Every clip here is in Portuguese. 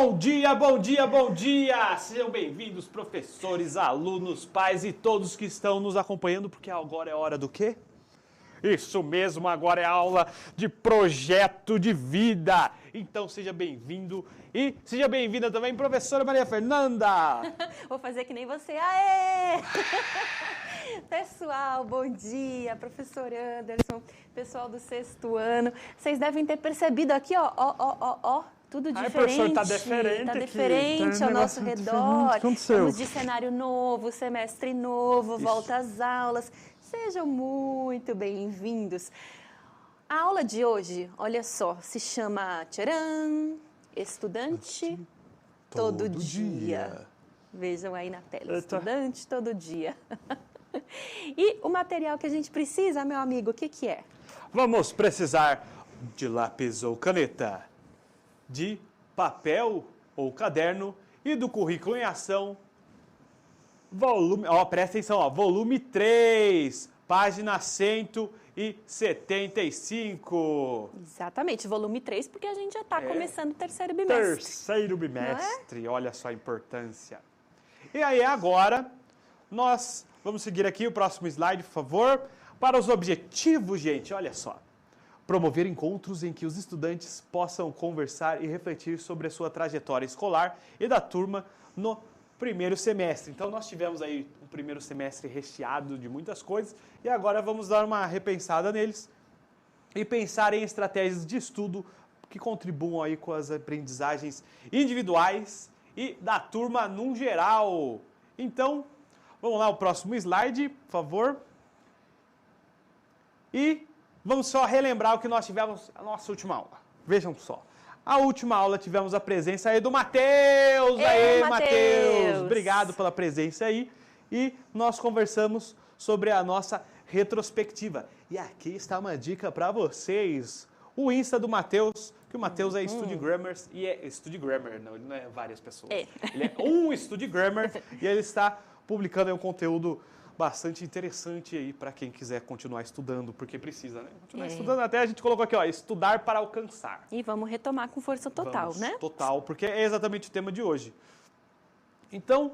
Bom dia, bom dia, bom dia! Sejam bem-vindos, professores, alunos, pais e todos que estão nos acompanhando, porque agora é hora do quê? Isso mesmo, agora é aula de projeto de vida. Então seja bem-vindo e seja bem-vinda também, professora Maria Fernanda. Vou fazer que nem você. Aê! Pessoal, bom dia. Professor Anderson, pessoal do sexto ano. Vocês devem ter percebido aqui, ó. Tudo diferente. Professor, tá diferente Tá aqui. diferente Tá um ao nosso negócio redor. diferente. O que aconteceu? Estamos de cenário novo, semestre novo, Isso. volta às aulas. Sejam muito bem-vindos. A aula de hoje, olha só, se chama tcharam, Estudante Todo Dia. Vejam aí na tela, Eita. Estudante Todo Dia. E o material que a gente precisa, meu amigo, o que que é? Vamos precisar de lápis ou caneta, de papel ou caderno e do currículo em ação. Presta atenção, volume 3, página 175. Exatamente, volume 3, porque a gente já está começando o terceiro bimestre. Terceiro bimestre, olha só a importância. E aí agora, nós vamos seguir aqui o próximo slide, por favor. Para os objetivos, gente, olha só. Promover encontros em que os estudantes possam conversar e refletir sobre a sua trajetória escolar e da turma no primeiro semestre. Então nós tivemos aí um primeiro semestre recheado de muitas coisas e agora vamos dar uma repensada neles e pensar em estratégias de estudo que contribuam aí com as aprendizagens individuais e da turma num geral. Então, vamos lá, o próximo slide, por favor. E vamos só relembrar o que nós tivemos na nossa última aula. Vejam só. A última aula tivemos a presença aí do Matheus. Aê, Matheus! Obrigado pela presença aí. E nós conversamos sobre a nossa retrospectiva. E aqui está uma dica para vocês. O Insta do Matheus, que o Matheus é Study Grammars, e é Study Grammar, não, ele não é várias pessoas. É. Ele é um Study Grammar e ele está publicando aí um conteúdo bastante interessante aí para quem quiser continuar estudando, porque precisa, né? Continuar estudando, até a gente colocou aqui, ó, estudar para alcançar. E vamos retomar com força total, Vamos, né? Total, porque é exatamente o tema de hoje. Então,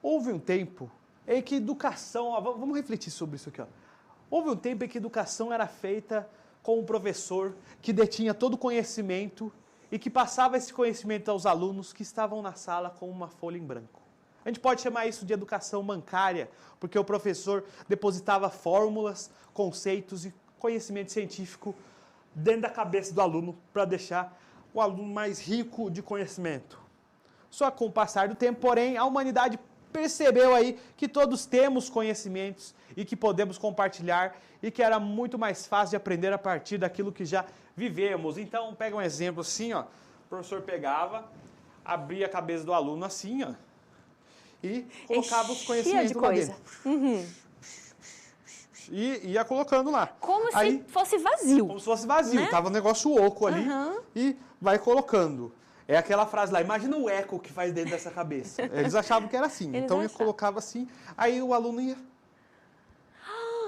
houve um tempo em que educação, ó, vamos refletir sobre isso aqui, ó. Houve um tempo em que educação era feita com um professor que detinha todo o conhecimento e que passava esse conhecimento aos alunos que estavam na sala com uma folha em branco. A gente pode chamar isso de educação bancária, porque o professor depositava fórmulas, conceitos e conhecimento científico dentro da cabeça do aluno para deixar o aluno mais rico de conhecimento. Só com o passar do tempo, porém, a humanidade percebeu aí que todos temos conhecimentos e que podemos compartilhar e que era muito mais fácil de aprender a partir daquilo que já vivemos. Então, pega um exemplo assim, ó. O professor pegava, abria a cabeça do aluno assim, ó, e colocava os conhecimentos lá dentro. E ia colocando lá. Como Aí, se fosse vazio. como se fosse vazio, né? tava um negócio oco ali e vai colocando. É aquela frase lá, imagina o eco que faz dentro dessa cabeça. Eles achavam que era assim, Eles então eu achavam. colocava assim, aí o aluno ia.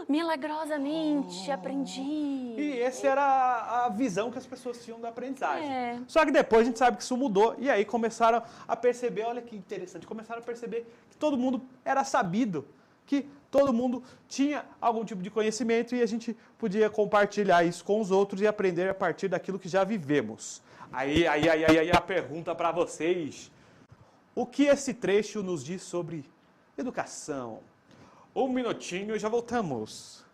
Milagrosamente, aprendi. E essa era a visão que as pessoas tinham da aprendizagem. É. Só que depois a gente sabe que isso mudou e aí começaram a perceber, olha que interessante, começaram a perceber que todo mundo era sabido, que todo mundo tinha algum tipo de conhecimento e a gente podia compartilhar isso com os outros e aprender a partir daquilo que já vivemos. Aí a pergunta para vocês. O que esse trecho nos diz sobre educação? Um minutinho e já voltamos.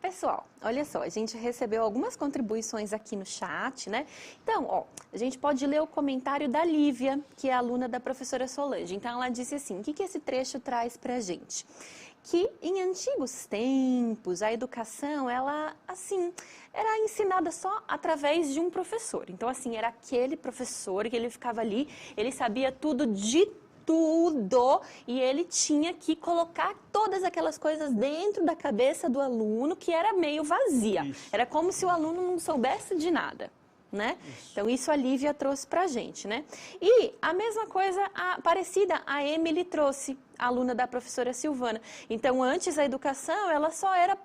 Pessoal, olha só, a gente recebeu algumas contribuições aqui no chat, né? Então, ó, a gente pode ler o comentário da Lívia, que é aluna da professora Solange. Então, ela disse assim, o que esse trecho traz pra gente? Que em antigos tempos, a educação, ela, assim, era ensinada só através de um professor. Então, assim, era aquele professor que ele ficava ali, ele sabia tudo de tudo e ele tinha que colocar todas aquelas coisas dentro da cabeça do aluno, que era meio vazia. Isso. Era como se o aluno não soubesse de nada. Né? Então, isso a Lívia trouxe pra gente, né? E a mesma coisa parecida a Emily trouxe, a aluna da professora Silvana. Então, antes a educação, ela só era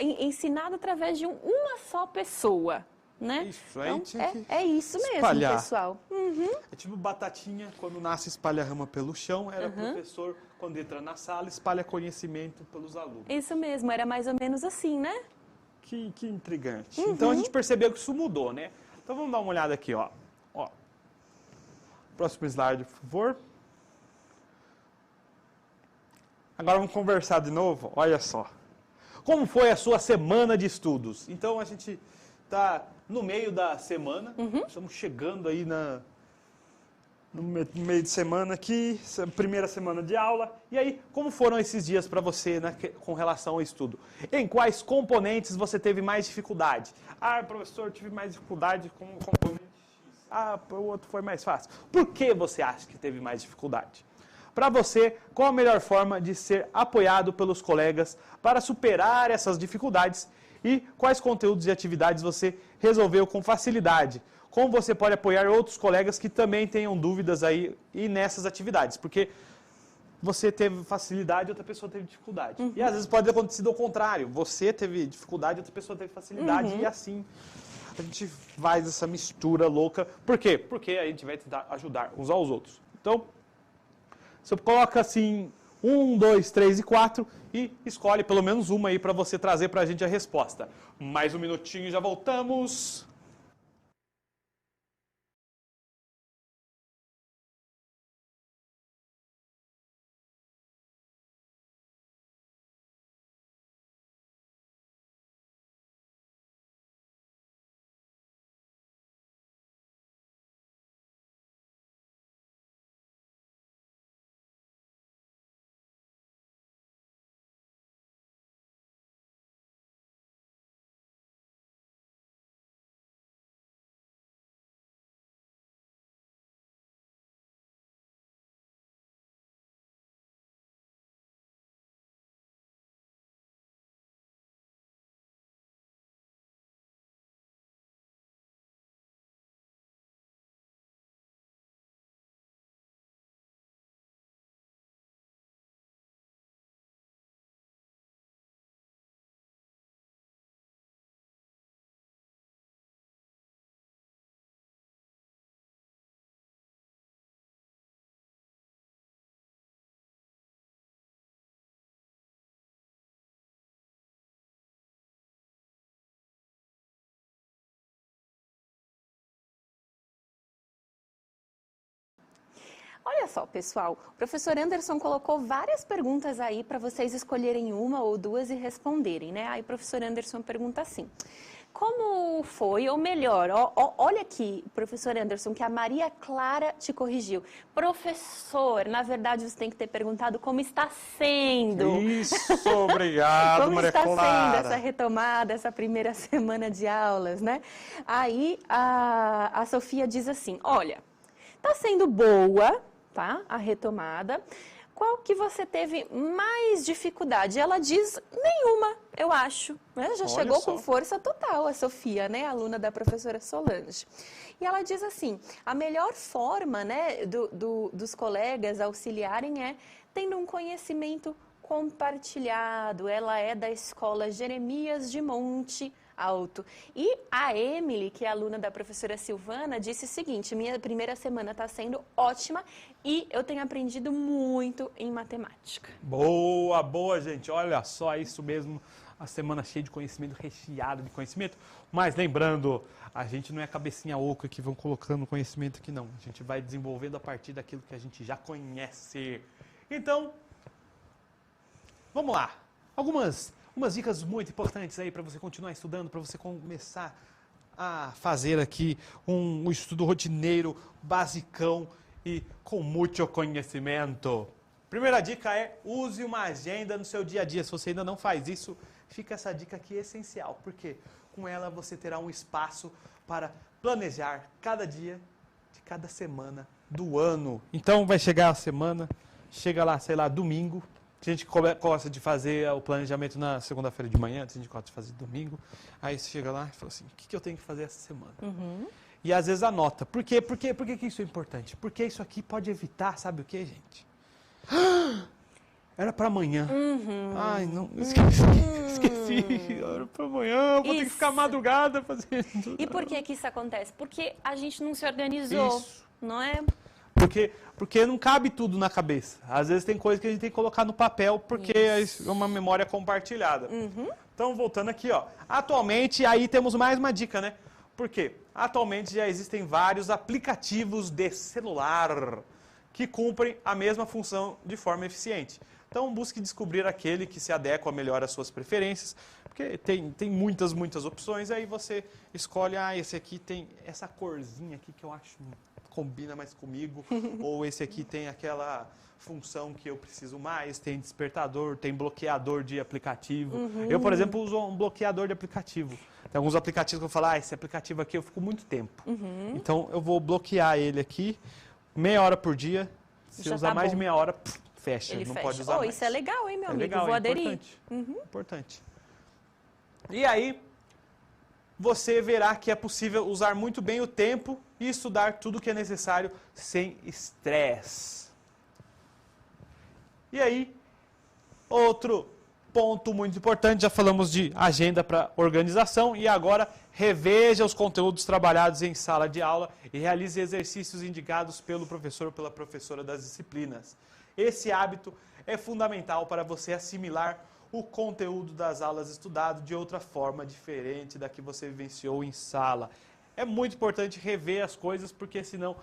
ensinada através de uma só pessoa, né? Isso, então, aí tinha que é isso mesmo, espalhar. pessoal. É tipo batatinha, quando nasce espalha rama pelo chão, era o professor, quando entra na sala, espalha conhecimento pelos alunos. Isso mesmo, era mais ou menos assim, né? Que intrigante. Então a gente percebeu que isso mudou, né? Então vamos dar uma olhada aqui, ó. Próximo slide, por favor. Agora vamos conversar de novo, olha só. Como foi a sua semana de estudos? Então a gente está no meio da semana, estamos chegando aí no meio de semana aqui, primeira semana de aula. E aí, como foram esses dias para você, né, com relação ao estudo? Em quais componentes você teve mais dificuldade? Ah, professor, tive mais dificuldade com o componente X. Ah, o outro foi mais fácil. Por que você acha que teve mais dificuldade? Para você, qual a melhor forma de ser apoiado pelos colegas para superar essas dificuldades? E quais conteúdos e atividades você resolveu com facilidade? Como você pode apoiar outros colegas que também tenham dúvidas aí e nessas atividades? Porque você teve facilidade e outra pessoa teve dificuldade. E às vezes pode ter acontecido ao contrário. Você teve dificuldade e outra pessoa teve facilidade. E assim a gente faz essa mistura louca. Por quê? Porque a gente vai tentar ajudar uns aos outros. Então, você coloca assim 1, 2, 3 e 4 e escolhe pelo menos uma aí para você trazer para a gente a resposta. Mais um minutinho e já voltamos. Olha só, pessoal, o professor Anderson colocou várias perguntas aí para vocês escolherem uma ou duas e responderem, né? Aí o professor Anderson pergunta assim: como foi, ou melhor, olha aqui, professor Anderson, que a Maria Clara te corrigiu. Professor, na verdade você tem que ter perguntado como está sendo. Isso, obrigado, como Maria está Clara. sendo essa retomada, essa primeira semana de aulas, né? Aí a Sofia diz assim: olha, está sendo boa, tá? A retomada. Qual que você teve mais dificuldade? Ela diz nenhuma, eu acho. Né? Já chegou com força total a Sofia, né? Aluna da professora Solange. E ela diz assim: a melhor forma, né, dos colegas auxiliarem é tendo um conhecimento compartilhado. Ela é da escola Jeremias de Monte Alto. E a Emily, que é aluna da professora Silvana, disse o seguinte: minha primeira semana está sendo ótima e eu tenho aprendido muito em matemática. Boa, boa, gente. Olha só, isso mesmo. A semana cheia de conhecimento, recheada de conhecimento. Mas lembrando, a gente não é cabecinha oca que vão colocando conhecimento aqui, não. A gente vai desenvolvendo a partir daquilo que a gente já conhece. Então, vamos lá. Algumas umas dicas muito importantes aí para você continuar estudando, para você começar a fazer aqui um estudo rotineiro, basicão e com muito conhecimento. Primeira dica é use uma agenda no seu dia a dia. Se você ainda não faz isso, fica essa dica aqui essencial, porque com ela você terá um espaço para planejar cada dia de cada semana do ano. Então vai chegar a semana, chega lá, sei lá, domingo. A gente gosta de fazer o planejamento na segunda-feira de manhã, a gente gosta de fazer domingo. Aí você chega lá e fala assim, o que eu tenho que fazer essa semana? E às vezes anota. Por quê? Por que isso é importante? Porque isso aqui pode evitar, sabe o que, gente? Era para amanhã. Ai, não, esqueci. Era para amanhã, vou ter que ficar madrugada fazendo. E por que isso acontece? Porque a gente não se organizou, Isso. não é? Porque não cabe tudo na cabeça. Às vezes tem coisa que a gente tem que colocar no papel porque é uma memória compartilhada. Então, voltando aqui, ó. Atualmente, aí temos mais uma dica, né? Por quê? Atualmente já existem vários aplicativos de celular que cumprem a mesma função de forma eficiente. Então, busque descobrir aquele que se adequa melhor às suas preferências, porque tem muitas opções, aí você escolhe, esse aqui tem essa corzinha aqui que eu acho combina mais comigo, ou esse aqui tem aquela função que eu preciso mais, tem despertador, tem bloqueador de aplicativo. Eu, por exemplo, uso um bloqueador de aplicativo. Tem alguns aplicativos que eu falo, esse aplicativo aqui eu fico muito tempo. Então, eu vou bloquear ele aqui, meia hora por dia. Se Já usar tá mais bom. de meia hora, fecha, Ele não fecha. pode usar mais. Isso é legal, hein, meu amigo? Legal, Vou é aderir. importante. Importante. E aí, você verá que é possível usar muito bem o tempo e estudar tudo o que é necessário sem estresse. E aí, outro ponto muito importante, já falamos de agenda para organização e agora reveja os conteúdos trabalhados em sala de aula e realize exercícios indicados pelo professor ou pela professora das disciplinas. Esse hábito é fundamental para você assimilar o conteúdo das aulas estudado de outra forma diferente da que você vivenciou em sala. É muito importante rever as coisas, porque senão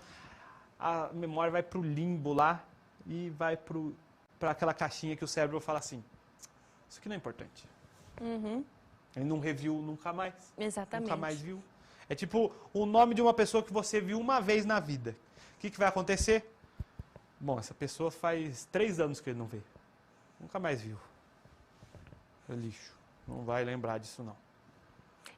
a memória vai para o limbo lá e vai para aquela caixinha que o cérebro fala assim, isso aqui não é importante. Ele não reviu nunca mais. Exatamente. Nunca mais viu. É tipo o nome de uma pessoa que você viu uma vez na vida. O que vai acontecer? Bom, essa pessoa faz 3 anos que ele não vê. Nunca mais viu. É lixo. Não vai lembrar disso, não.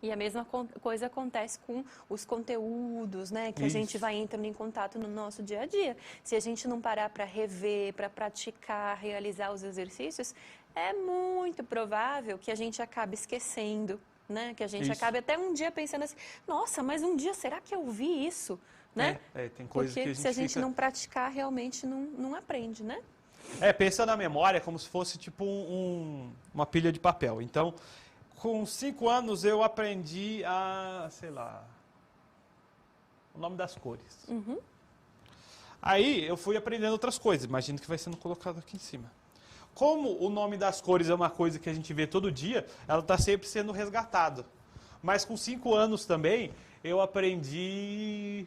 E a mesma coisa acontece com os conteúdos, né? Que a gente vai entrando em contato no nosso dia a dia. Se a gente não parar para rever, para praticar, realizar os exercícios, é muito provável que a gente acabe esquecendo, né? Que a gente acabe até um dia pensando assim, nossa, mas um dia será que eu vi isso? Né? Tem coisas Porque que a gente se a gente fica... não praticar, realmente não aprende, né? Pensa na memória como se fosse tipo uma pilha de papel. Então, com 5 anos eu aprendi sei lá, o nome das cores. Aí eu fui aprendendo outras coisas, imagino que vai sendo colocado aqui em cima. Como o nome das cores é uma coisa que a gente vê todo dia, ela está sempre sendo resgatada. Mas com 5 anos também, eu aprendi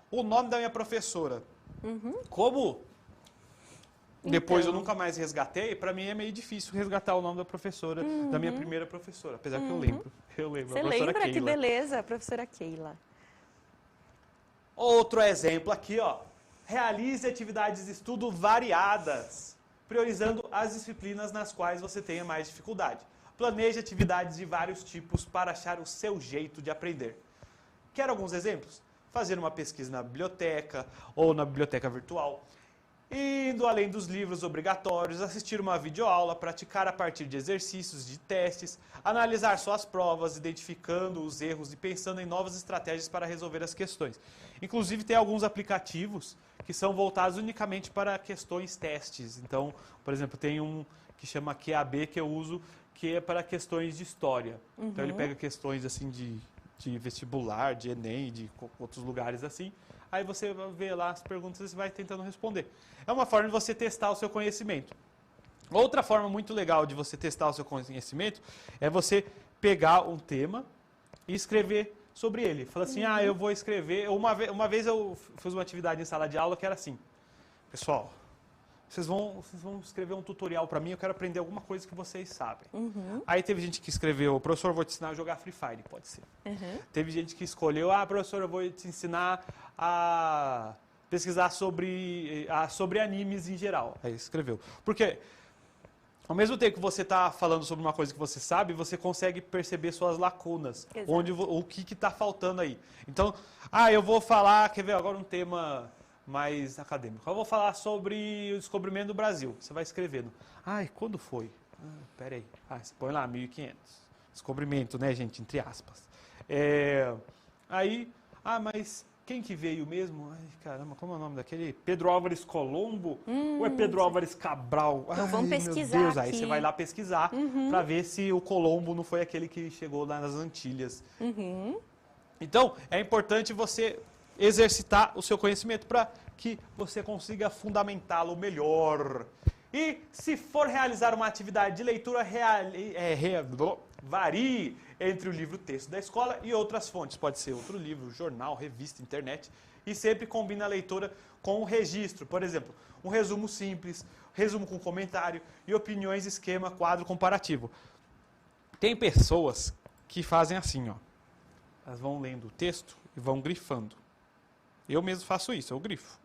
o nome da minha professora. Como depois eu nunca mais resgatei, para mim é meio difícil resgatar o nome da professora, da minha primeira professora, apesar que eu lembro. Você lembra? Keila. Que beleza, a professora Keila. Outro exemplo aqui, ó. Realize atividades de estudo variadas, priorizando as disciplinas nas quais você tenha mais dificuldade. Planeje atividades de vários tipos para achar o seu jeito de aprender. Quer alguns exemplos? Fazer uma pesquisa na biblioteca ou na biblioteca virtual. Indo além dos livros obrigatórios, assistir uma videoaula, praticar a partir de exercícios, de testes, analisar suas provas, identificando os erros e pensando em novas estratégias para resolver as questões. Inclusive, tem alguns aplicativos que são voltados unicamente para questões testes. Então, por exemplo, tem um que chama QAB que eu uso, que é para questões de história. Então, ele pega questões assim de vestibular, de Enem, de outros lugares assim. Aí você vê lá as perguntas e vai tentando responder. É uma forma de você testar o seu conhecimento. Outra forma muito legal de você testar o seu conhecimento é você pegar um tema e escrever sobre ele. Fala assim, eu vou escrever... Uma vez eu fiz uma atividade em sala de aula que era assim, pessoal, vocês vão escrever um tutorial para mim, eu quero aprender alguma coisa que vocês sabem. Aí teve gente que escreveu, professor, eu vou te ensinar a jogar Free Fire, pode ser. Teve gente que escolheu, professor, eu vou te ensinar a pesquisar sobre animes em geral. Aí escreveu. Porque ao mesmo tempo que você está falando sobre uma coisa que você sabe, você consegue perceber suas lacunas, o que está faltando aí. Então, eu vou falar, quer ver agora um tema mais acadêmico. Eu vou falar sobre o descobrimento do Brasil. Você vai escrevendo. Quando foi? Peraí. Você põe lá, 1500. Descobrimento, né, gente? Entre aspas. Mas quem que veio mesmo? Caramba, como é o nome daquele? Pedro Álvares Colombo? Ou é Pedro Álvares Cabral? Então vamos pesquisar meu Deus. aqui. Aí você vai lá pesquisar para ver se o Colombo não foi aquele que chegou lá nas Antilhas. Então, é importante você exercitar o seu conhecimento para que você consiga fundamentá-lo melhor. E se for realizar uma atividade de leitura, varie entre o livro-texto da escola e outras fontes. Pode ser outro livro, jornal, revista, internet. E sempre combina a leitura com o registro. Por exemplo, um resumo simples, resumo com comentário e opiniões, esquema, quadro comparativo. Tem pessoas que fazem assim, ó. Elas vão lendo o texto e vão grifando. Eu mesmo faço isso, eu grifo.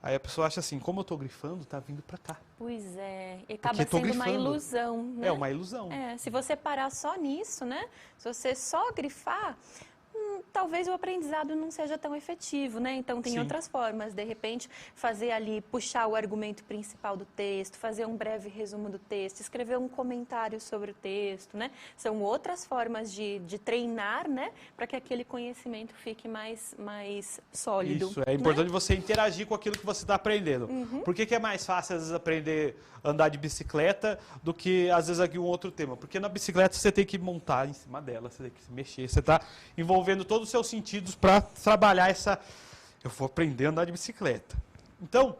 Aí a pessoa acha assim, como eu estou grifando, está vindo para cá. Pois é, e acaba sendo uma ilusão, né? É uma ilusão. Se você parar só nisso, né? Se você só grifar, talvez o aprendizado não seja tão efetivo, né? Então tem outras formas, de repente, fazer ali, puxar o argumento principal do texto, fazer um breve resumo do texto, escrever um comentário sobre o texto, né? São outras formas de treinar, né? Para que aquele conhecimento fique mais sólido. Isso, é importante você interagir com aquilo que você está aprendendo. Por que é mais fácil, às vezes, aprender a andar de bicicleta do que, às vezes, aqui um outro tema? Porque na bicicleta você tem que montar em cima dela, você tem que se mexer, você está envolvendo todos os seus sentidos para trabalhar essa... Eu vou aprender a andar de bicicleta. Então,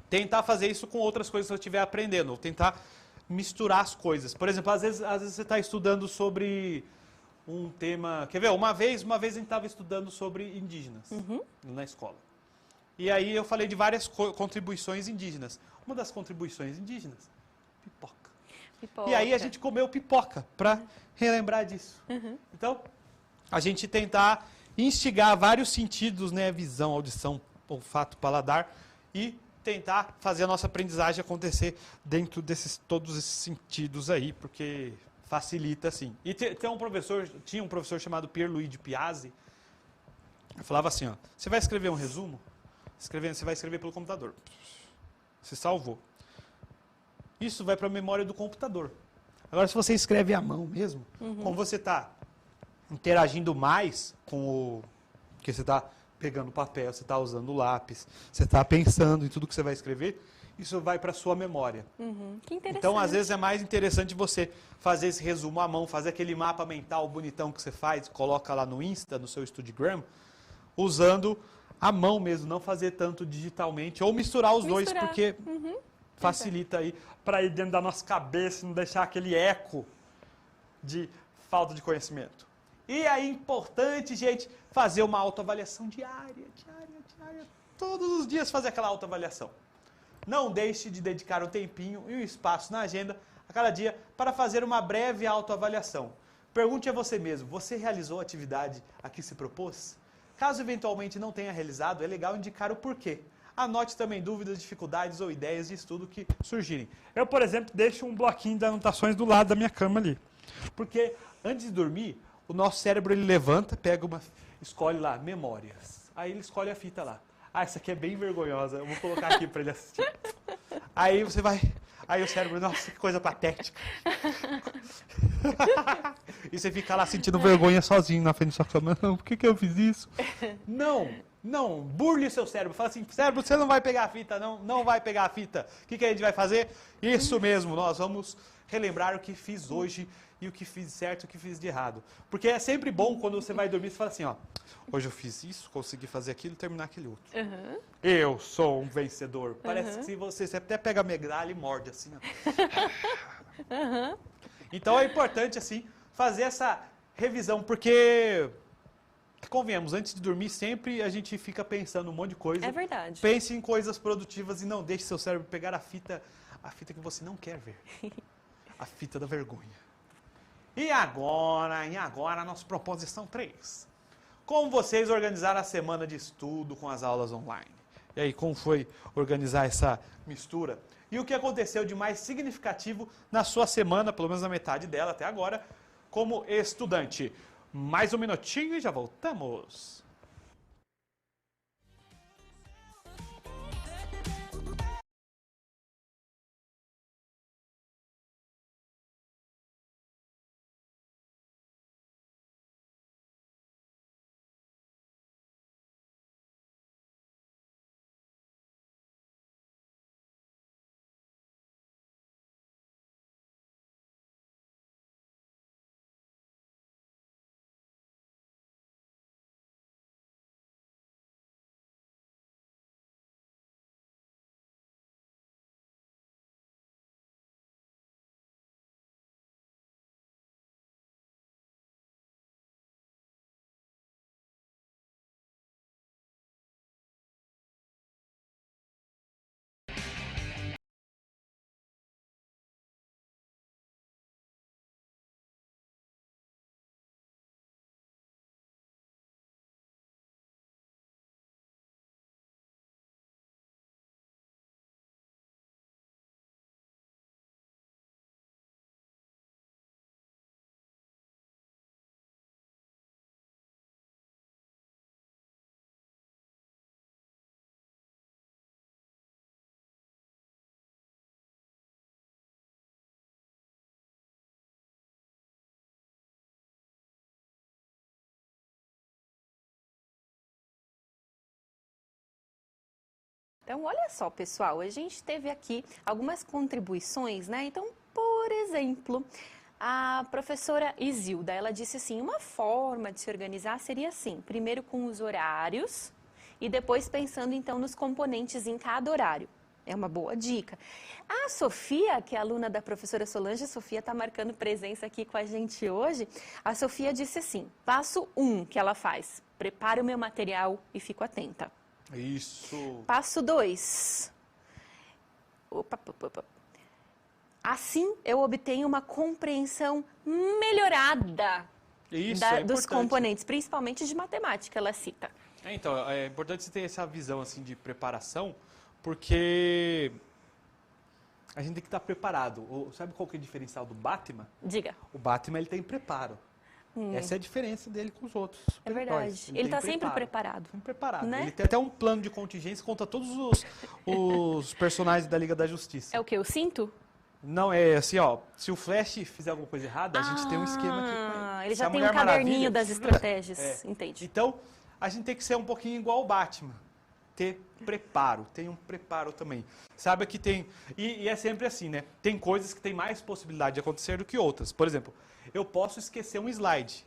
tentar fazer isso com outras coisas que você estiver aprendendo, ou tentar misturar as coisas. Por exemplo, às vezes você está estudando sobre um tema... Quer ver? Uma vez a gente estava estudando sobre indígenas na escola. E aí eu falei de várias contribuições indígenas. Uma das contribuições indígenas, pipoca. E aí a gente comeu pipoca para relembrar disso. Então, a gente tentar instigar vários sentidos, né? Visão, audição, olfato, paladar, e tentar fazer a nossa aprendizagem acontecer dentro todos esses sentidos aí, porque facilita, sim. E tinha um professor chamado Pierluigi Piazzi, que falava assim, ó, você vai escrever um resumo, você vai escrever pelo computador. Você salvou. Isso vai para a memória do computador. Agora, se você escreve à mão mesmo, como você está interagindo mais com o que você está pegando papel, você está usando lápis, você está pensando em tudo que você vai escrever, isso vai para a sua memória. Que interessante. Então, às vezes, é mais interessante você fazer esse resumo à mão, fazer aquele mapa mental bonitão que você faz, coloca lá no Insta, no seu Instagram, usando a mão mesmo, não fazer tanto digitalmente, ou misturar os dois, porque facilita aí para ir dentro da nossa cabeça, não deixar aquele eco de falta de conhecimento. E é importante, gente, fazer uma autoavaliação diária. Todos os dias fazer aquela autoavaliação. Não deixe de dedicar um tempinho e um espaço na agenda a cada dia para fazer uma breve autoavaliação. Pergunte a você mesmo, você realizou a atividade a que se propôs? Caso eventualmente não tenha realizado, é legal indicar o porquê. Anote também dúvidas, dificuldades ou ideias de estudo que surgirem. Eu, por exemplo, deixo um bloquinho de anotações do lado da minha cama ali. Porque antes de dormir, o nosso cérebro ele levanta, escolhe lá, memórias. Aí ele escolhe a fita lá. Essa aqui é bem vergonhosa, eu vou colocar aqui para ele assistir. Aí você vai... Aí o cérebro, nossa, que coisa patética. E você fica lá sentindo vergonha sozinho na frente da sua cama. Não, por que eu fiz isso? Não, burle seu cérebro. Fala assim, cérebro, você não vai pegar a fita, não vai pegar a fita. O que a gente vai fazer? Isso mesmo, nós vamos relembrar o que fiz hoje e o que fiz certo e o que fiz de errado. Porque é sempre bom quando você vai dormir, você fala assim, ó, hoje eu fiz isso, consegui fazer aquilo e terminar aquele outro. Eu sou um vencedor. Parece que se você até pega a medalha e morde assim, ó. Então é importante, assim, fazer essa revisão, porque Que convenhamos, antes de dormir sempre a gente fica pensando um monte de coisa. É verdade. Pense em coisas produtivas e não deixe seu cérebro pegar a fita que você não quer ver. A fita da vergonha. E agora, nossa proposição 3. Como vocês organizaram a semana de estudo com as aulas online? E aí, como foi organizar essa mistura? E o que aconteceu de mais significativo na sua semana, pelo menos na metade dela até agora, como estudante? Mais um minutinho e já voltamos. Então, olha só, pessoal, a gente teve aqui algumas contribuições, né? Então, por exemplo, a professora Isilda, ela disse assim, uma forma de se organizar seria assim, primeiro com os horários e depois pensando então nos componentes em cada horário. É uma boa dica. A Sofia, que é aluna da professora Solange, a Sofia está marcando presença aqui com a gente hoje. A Sofia disse assim, passo 1 que ela faz, preparo o meu material e fico atenta. Isso. Passo 2. Assim eu obtenho uma compreensão melhorada Isso, dos componentes, principalmente de matemática, ela cita. Então, é importante você ter essa visão assim, de preparação, porque a gente tem que estar preparado. Sabe qual que é o diferencial do Batman? Diga. O Batman ele tem preparo. Essa é a diferença dele com os outros. É verdade. Ele está sempre preparado. Sempre preparado. Né? Ele tem até um plano de contingência contra todos os personagens da Liga da Justiça. É o que? Eu sinto? Não, é assim, ó. Se o Flash fizer alguma coisa errada, a gente tem um esquema aqui com ele. Ele Se já a tem Mulher um caderninho Maravilha, das estratégias. Entendi. Então, a gente tem que ser um pouquinho igual o Batman. Ter preparo. Tem um preparo também. Sabe que tem... E é sempre assim, né? Tem coisas que tem mais possibilidade de acontecer do que outras. Por exemplo, eu posso esquecer um slide.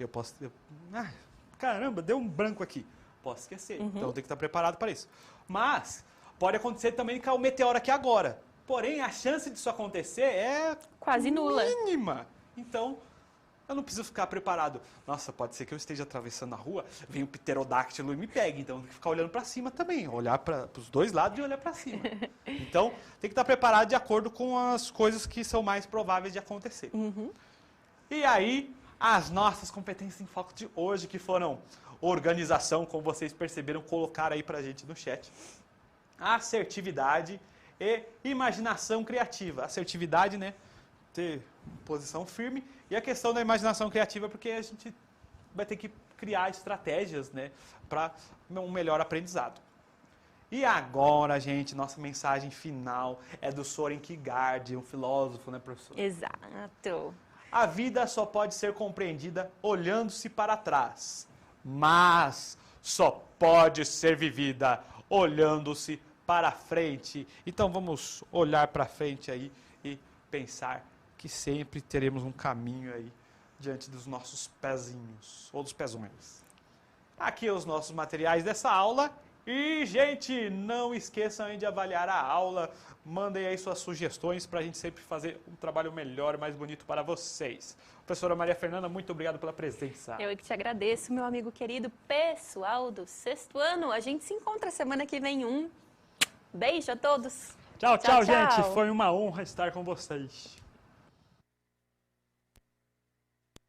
Caramba, deu um branco aqui. Posso esquecer. Então, tem que estar preparado para isso. Mas, pode acontecer também que caia um meteoro aqui agora. Porém, a chance disso acontecer é... quase nula. Mínima. Então... eu não preciso ficar preparado. Nossa, pode ser que eu esteja atravessando a rua, vem um pterodáctilo e me pegue. Então, tem que ficar olhando para cima também. Olhar para os dois lados e olhar para cima. Então, tem que estar preparado de acordo com as coisas que são mais prováveis de acontecer. E aí, as nossas competências em foco de hoje, que foram organização, como vocês perceberam, colocar aí para a gente no chat. Assertividade e imaginação criativa. Assertividade, né? Ter posição firme. E a questão da imaginação criativa, porque a gente vai ter que criar estratégias, né, para um melhor aprendizado. E agora, gente, nossa mensagem final é do Soren Kierkegaard, um filósofo, né, professor? Exato. A vida só pode ser compreendida olhando-se para trás, mas só pode ser vivida olhando-se para frente. Então vamos olhar para frente aí e pensar que sempre teremos um caminho aí diante dos nossos pezinhos, ou dos pezões. Aqui os nossos materiais dessa aula E, gente, não esqueçam aí de avaliar a aula. Mandem aí suas sugestões para a gente sempre fazer um trabalho melhor e mais bonito para vocês. Professora Maria Fernanda, muito obrigado pela presença. Eu que te agradeço, meu amigo querido. Pessoal do 6º ano, a gente se encontra semana que vem. Beijo a todos. Tchau, gente. Foi uma honra estar com vocês.